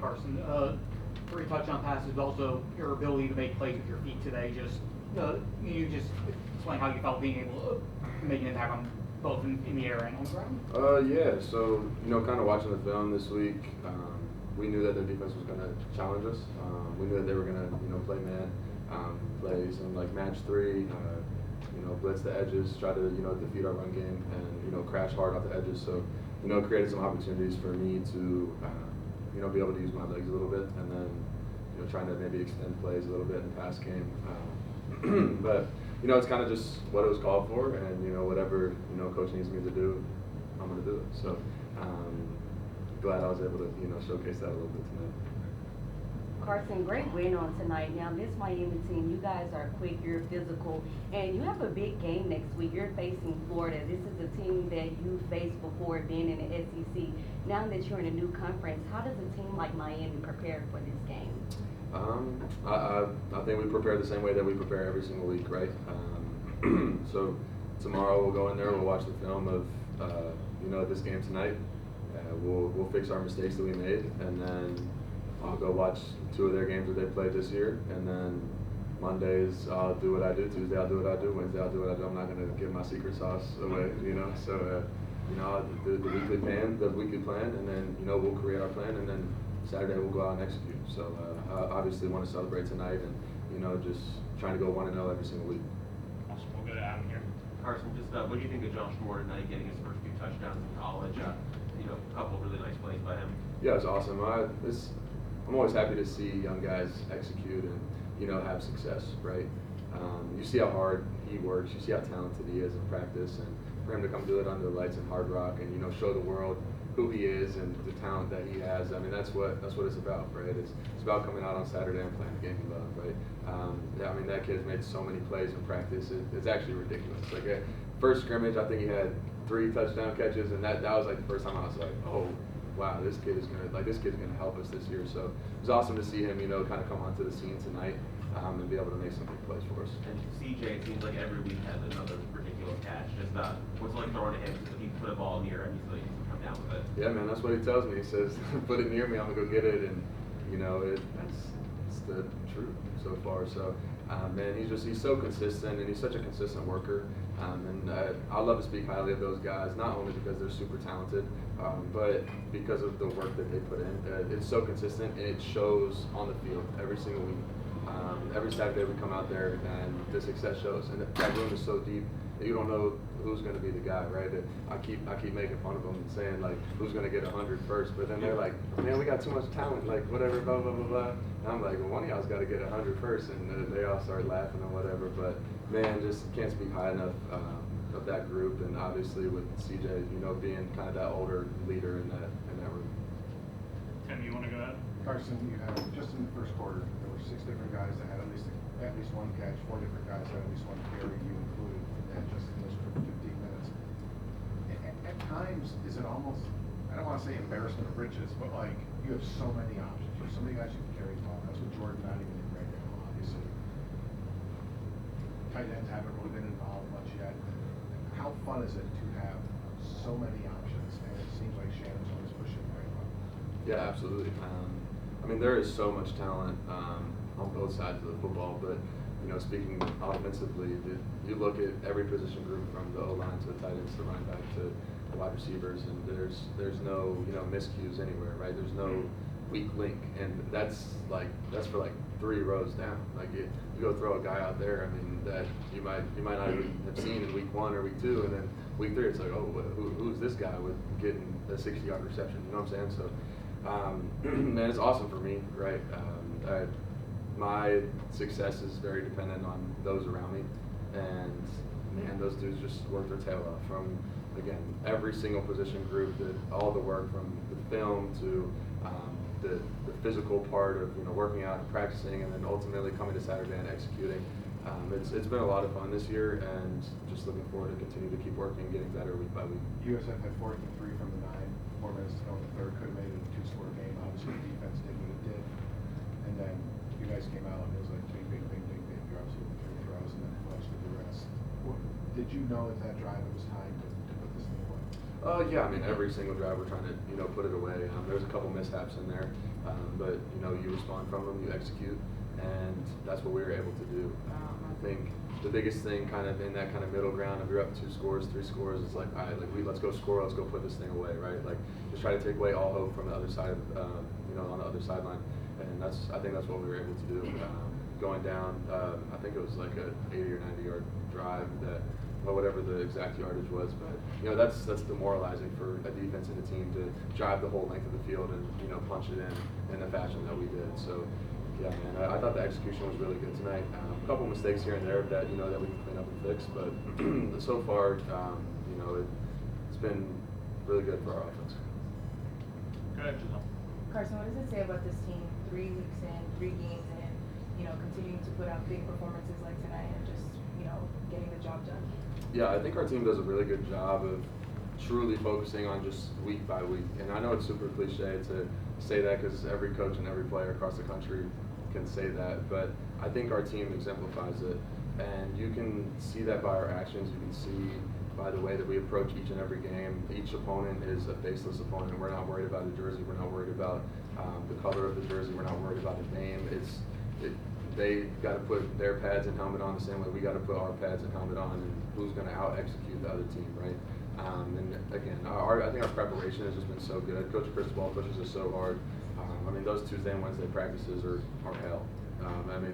Carson, 3 touchdown passes, but also your ability to make plays with your feet today. You just explain how you felt being able to make an impact on both in the air and on the ground. Yeah. So kind of watching the film this week, we knew that their defense was going to challenge us. We knew that they were going to play man, play some like match three. Blitz the edges, try to defeat our run game, and crash hard off the edges. So created some opportunities for me to be able to use my legs a little bit, and then trying to maybe extend plays a little bit in the pass game. But it's kind of just what it was called for, and whatever coach needs me to do, I'm going to do it. So glad I was able to showcase that a little bit tonight. Carson, great win on tonight. Now, this Miami team, you guys are quick, you're physical, and you have a big game next week. You're facing Florida. This is a team that you faced before being in the SEC. Now that you're in a new conference, how does a team like Miami prepare for this game? I think we prepare the same way that we prepare every single week, right? So tomorrow we'll go in there, we'll watch the film of this game tonight. We'll fix our mistakes that we made, and then I'll go watch 2 of their games that they played this year, and then Mondays I'll do what I do. Tuesday I'll do what I do. Wednesday I'll do what I do. I'm not going to give my secret sauce away, So I'll do the weekly plan, and then we'll create our plan, and then Saturday we'll go out and execute. So I obviously want to celebrate tonight, and just trying to go 1-0 every single week. Awesome. We'll go to Adam here. Carson, just what do you think of Josh Moore tonight, getting his first few touchdowns in college? A couple of really nice plays by him. Yeah, it's awesome. I'm always happy to see young guys execute and have success, right? You see how hard he works, you see how talented he is in practice, and for him to come do it under the lights in Hard Rock and show the world who he is and the talent that he has. I mean, that's what it's about, right? It's about coming out on Saturday and playing the game you love, right? I mean, that kid's made so many plays in practice. It's actually ridiculous. Like first scrimmage, I think he had 3 touchdown catches, and that was like the first time I was like, oh. Wow, this kid's gonna help us this year. So it was awesome to see him, kind of come onto the scene tonight and be able to make some big plays for us. And CJ, it seems like every week has another ridiculous catch. Just what's it like throwing to him? If he put a ball near him, he's like, he can come down with it. Yeah, man, that's what he tells me. He says, "Put it near me, I'm gonna go get it," and it's the truth so far. So, man, he's so consistent, and he's such a consistent worker. And I love to speak highly of those guys, not only because they're super talented, but because of the work that they put in. It's so consistent, and it shows on the field every single week. Every Saturday we come out there, and the success shows. And that room is so deep that you don't know who's going to be the guy, right? I keep making fun of them and saying, like, who's going to get 100 first? But then they're like, man, we got too much talent, like, whatever, blah, blah, blah, blah. And I'm like, well, one of y'all's got to get 100 first. And they all start laughing and whatever. But, man, just can't speak high enough of that group. And obviously with CJ, being kind of that older leader in that room. Tim, you want to go ahead? Carson, you had just in the first quarter, there were 6 different guys that had at least one catch, 4 different guys had at least one carry, you included, and just in those 15 minutes. At times, is it almost, I don't want to say embarrassment of riches, but like you have so many options. You have so many guys you can carry the ball. That's what Jordan not even in right now, obviously. Tight ends haven't really been involved much yet. How fun is it to have so many options? And it seems like Shannon's always pushing very well. Yeah, absolutely. I mean, there is so much talent on both sides of the football, but speaking offensively, you look at every position group from the O-line to the tight ends to the running back to the wide receivers, and there's no miscues anywhere, right? There's no weak link, and that's for 3 rows down. Like you go throw a guy out there, I mean, that you might not even have seen in week 1 or week 2, and then week 3 it's like, oh, who's this guy with getting a 60-yard reception? You know what I'm saying? So. Man, it's awesome for me, right? My success is very dependent on those around me, and man, those dudes just work their tail off from, again, every single position group, all the work from the film to the physical part of working out and practicing, and then ultimately coming to Saturday and executing. It's been a lot of fun this year, and just looking forward to continue to keep working and getting better week by week. USF had 4th and 3 from the 9, 4 minutes to go in the third. Could have made it a 2-score game. Obviously, the defense did what it did, and then you guys came out and it was like bing, bing, bing, bing, bing. You're obviously with 3 throws and then flushed with the rest. Did you know at that drive it was time to put this thing away? Yeah, I mean, every single drive we're trying to, put it away. There's a couple mishaps in there, but, you respond from them, you execute, and that's what we were able to do. I think the biggest thing kind of in that kind of middle ground, if you're up 2 scores, 3 scores, it's like, all right, like, let's go score, let's go put this thing away, right? Like, just try to take away all hope from the other side, on the other sideline. And I think that's what we were able to do. Going down, I think it was like a 80 or 90 yard drive that, or whatever the exact yardage was, but that's demoralizing for a defense and a team to drive the whole length of the field and punch it in the fashion that we did. So yeah, man, I thought the execution was really good tonight. A couple mistakes here and there that that we can clean up and fix, but so far, it's been really good for our offense. Go ahead, Giselle. Carson, what does it say about this team 3 weeks in, 3 games in, continuing to put out big performances like tonight and just, getting the job done? Yeah, I think our team does a really good job of truly focusing on just week by week. And I know it's super cliche to say that because every coach and every player across the country can say that, but I think our team exemplifies it. And you can see that by our actions. You can see by the way that we approach each and every game. Each opponent is a faceless opponent. We're not worried about a jersey. We're not worried about the color of the jersey. We're not worried about the name. They got to put their pads and helmet on the same way we got to put our pads and helmet on, and who's going to out-execute the other team, right? And again, I think our preparation has just been so good. Coach Cristobal pushes us so hard. I mean, those Tuesday and Wednesday practices are hell. I mean,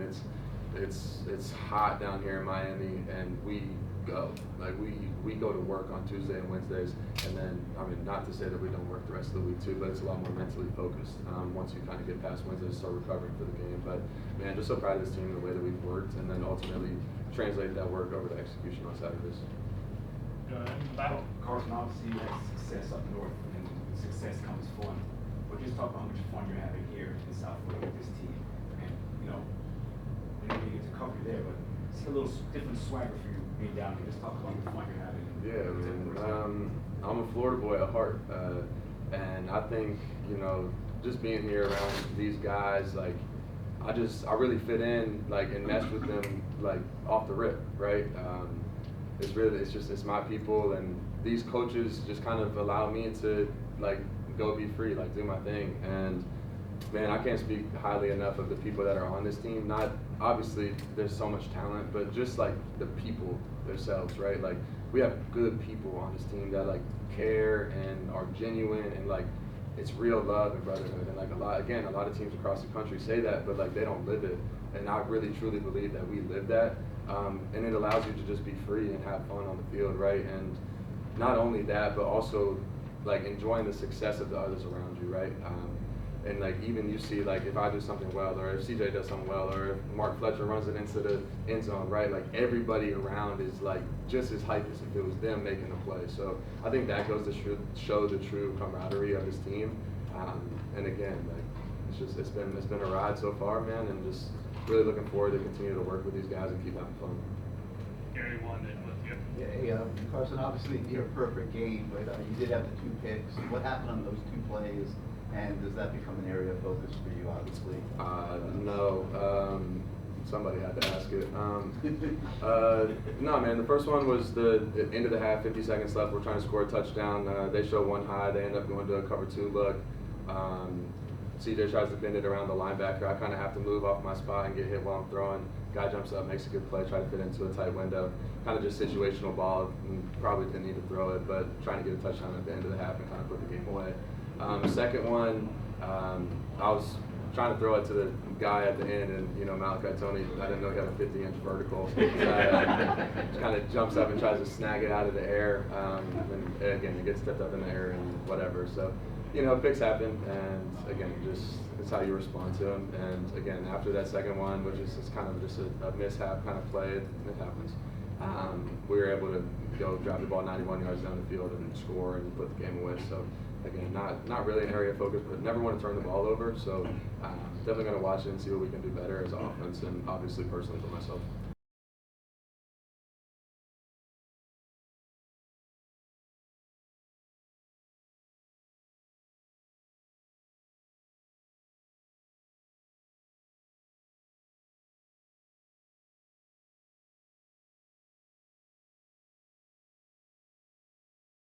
it's hot down here in Miami, and we go. Like, we go to work on Tuesday and Wednesdays, and then, I mean, not to say that we don't work the rest of the week too, but it's a lot more mentally focused once you kind of get past Wednesday and start recovering for the game. But, man, just so proud of this team and the way that we've worked, and then ultimately translate that work over to execution on Saturdays. Go ahead, battle. Carson, obviously you had success up north, and success comes fun. But just talk about how much fun you're having here in South Florida with this team. And, maybe you get to cover you there, but it's a little different swagger for you being down here. Just talk about the fun you're having. Yeah, man. I'm a Florida boy at heart. And I think, just being here around these guys, like, I really fit in, like, and mesh with them, like, off the rip, right? It's my people, and these coaches just kind of allow me to, like, go be free, like, do my thing. And man, I can't speak highly enough of the people that are on this team. Not, obviously, there's so much talent, but just, like, the people themselves, right? Like, we have good people on this team that, like, care and are genuine, and, like, it's real love and brotherhood. And, like, a lot of teams across the country say that, but, like, they don't live it. And I really, truly believe that we live that. And it allows you to just be free and have fun on the field, right? And not only that, but also, like, enjoying the success of the others around you, right? And, like, even you see, like, if I do something well, or if CJ does something well, or if Mark Fletcher runs it into the end zone, right? Like, everybody around is, like, just as hyped as if it was them making the play. So I think that goes to show the true camaraderie of this team. And again, like, it's been a ride so far, man, and just really looking forward to continue to work with these guys and keep having fun. Gary wanted it with you. Yeah, hey, Carson, obviously near a perfect game, but you did have the 2 picks. What happened on those 2 plays, and does that become an area of focus for you, obviously? No. Somebody had to ask it. No, man, the first one was the end of the half, 50 seconds left. We're trying to score a touchdown. They show one high. They end up going to a cover 2 look. CJ tries to bend it around the linebacker. I kind of have to move off my spot and get hit while I'm throwing. Guy jumps up, makes a good play, try to fit into a tight window. Kind of just situational ball. Probably didn't need to throw it, but trying to get a touchdown at the end of the half and kind of put the game away. The second one, I was trying to throw it to the guy at the end, and Malachi Tony, I didn't know he had a 50-inch vertical. Kind of jumps up and tries to snag it out of the air, and again, it gets tipped up in the air and whatever. So, picks happen, and again, it's how you respond to them. And again, after that second one, which is kind of just a mishap kind of play, it happens. We were able to go drive the ball 91 yards down the field and score and put the game away. So again, not really an area of focus, but never want to turn the ball over. So definitely going to watch it and see what we can do better as offense, and obviously personally for myself.